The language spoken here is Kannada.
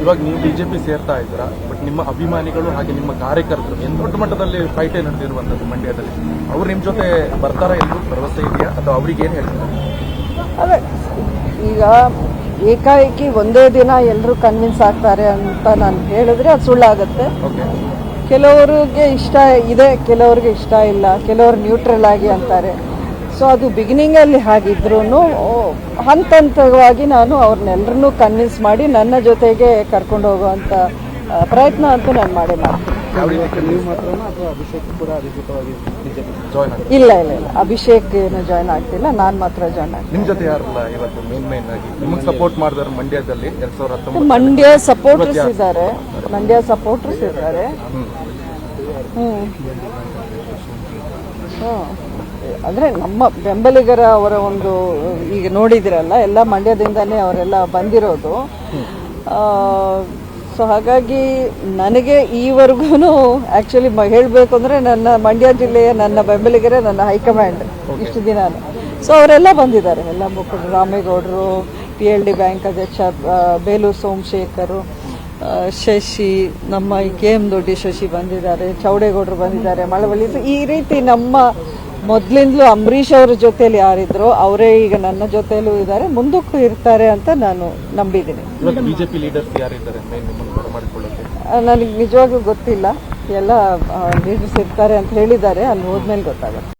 ಇವಾಗ ನೀವು ಬಿಜೆಪಿ ಸೇರ್ತಾ ಇದ್ದೀರಾ, ಬಟ್ ನಿಮ್ಮ ಅಭಿಮಾನಿಗಳು ಹಾಗೆ ನಿಮ್ಮ ಕಾರ್ಯಕರ್ತರು ಏನು ದೊಡ್ಡ ಮಟ್ಟದಲ್ಲಿ ಫೈಟೇ ನಡೆದಿರುವಂಥದ್ದು ಮಂಡ್ಯದಲ್ಲಿ, ಅವ್ರು ನಿಮ್ಮ ಜೊತೆ ಬರ್ತಾರಾ ಎಂದು ಭರವಸೆ ಇದೆಯಾ ಅಥವಾ ಅವ್ರಿಗೆ ಏನು ಹೇಳ್ತಾರೆ? ಅದೇ ಈಗ ಏಕಾಏಕಿ ಒಂದೇ ದಿನ ಎಲ್ಲರೂ ಕನ್ವಿನ್ಸ್ ಆಗ್ತಾರೆ ಅಂತ ನಾನು ಹೇಳಿದ್ರೆ ಅದು ಸುಳ್ಳಾಗುತ್ತೆ. ಕೆಲವರಿಗೆ ಇಷ್ಟ ಇದೆ, ಕೆಲವರಿಗೆ ಇಷ್ಟ ಇಲ್ಲ, ಕೆಲವರು ನ್ಯೂಟ್ರಲ್ ಆಗಿ ಅಂತಾರೆ. ಸೊ ಅದು ಬಿಗಿನಿಂಗಲ್ಲಿ ಹಾಗಿದ್ರೂ ಹಂತ ಹಂತವಾಗಿ ನಾನು ಅವ್ರನ್ನೆಲ್ಲರನ್ನೂ ಕನ್ವಿನ್ಸ್ ಮಾಡಿ ನನ್ನ ಜೊತೆಗೆ ಕರ್ಕೊಂಡು ಹೋಗುವಂಥ ಪ್ರಯತ್ನ ಅಂತೂ ನಾನು ಮಾಡೇ ಮಾಡ್ತೀನಿ. ಇಲ್ಲ ಇಲ್ಲ ಇಲ್ಲ, ಅಭಿಷೇಕ್ ಏನು ಜಾಯ್ನ್ ಆಗ್ತಿಲ್ಲ, ನಾನು ಮಾತ್ರ ಜಾಯ್ನ್ ಆಗ್ತೀನಿ. ನಿಮ್ಮ ಜೊತೆ ಯಾರಲ್ಲ ಇವತ್ತು ಮೇನ್ ಆಗಿ ನಿಮಗೆ ಸಪೋರ್ಟ್ ಮಾಡಿದಾರೆ ಮಂಡ್ಯದಲ್ಲಿ 2019? ಮಂಡ್ಯ ಸಪೋರ್ಟರ್ಸ್ ಇದ್ದಾರೆ, ಮಂಡ್ಯ ಸಪೋರ್ಟರ್ಸ್ ಇದ್ದಾರೆ. ಅಂದರೆ ನಮ್ಮ ಬೆಂಬಲಿಗರ ಅವರ ಒಂದು ಈಗ ನೋಡಿದಿರಲ್ಲ, ಎಲ್ಲ ಮಂಡ್ಯದಿಂದನೇ ಅವರೆಲ್ಲ ಬಂದಿರೋದು. ಸೊ ಹಾಗಾಗಿ ನನಗೆ ಈವರೆಗೂ ಆ್ಯಕ್ಚುಲಿ ಹೇಳಬೇಕು ಅಂದರೆ ನನ್ನ ಮಂಡ್ಯ ಜಿಲ್ಲೆಯ ನನ್ನ ಬೆಂಬಲಿಗರೇ ನನ್ನ ಹೈಕಮಾಂಡ್ ಇಷ್ಟು ದಿನ. ಸೊ ಅವರೆಲ್ಲ ಬಂದಿದ್ದಾರೆ, ಎಲ್ಲ ಮುಖಂಡರು, ರಾಮೇಗೌಡರು, PLD ಬ್ಯಾಂಕ್ ಅಧ್ಯಕ್ಷ ಬೇಲೂರು ಸೋಮಶೇಖರ್, ಶಶಿ, ನಮ್ಮ KM ದೊಡ್ಡಿ ಶಶಿ ಬಂದಿದ್ದಾರೆ, ಚೌಡೇಗೌಡರು ಬಂದಿದ್ದಾರೆ, ಮಳವಳ್ಳಿ. ಈ ರೀತಿ ನಮ್ಮ ಮೊದಲಿಂದಲೂ ಅಂಬರೀಷ್ ಅವ್ರ ಜೊತೆಯಲ್ಲಿ ಯಾರಿದ್ರು ಅವರೇ ಈಗ ನನ್ನ ಜೊತೆಯಲ್ಲೂ ಇದ್ದಾರೆ, ಮುಂದಕ್ಕೂ ಇರ್ತಾರೆ ಅಂತ ನಾನು ನಂಬಿದ್ದೀನಿ. ಬಿಜೆಪಿ ಲೀಡರ್ಸ್ ಯಾರಿದ್ದಾರೆ ನನಗೆ ನಿಜವಾಗ್ಲೂ ಗೊತ್ತಿಲ್ಲ, ಎಲ್ಲ ಲೀಡರ್ಸ್ ಇರ್ತಾರೆ ಅಂತ ಹೇಳಿದ್ದಾರೆ, ಅಲ್ಲಿ ಹೋದ್ಮೇಲೆ ಗೊತ್ತಾಗುತ್ತೆ.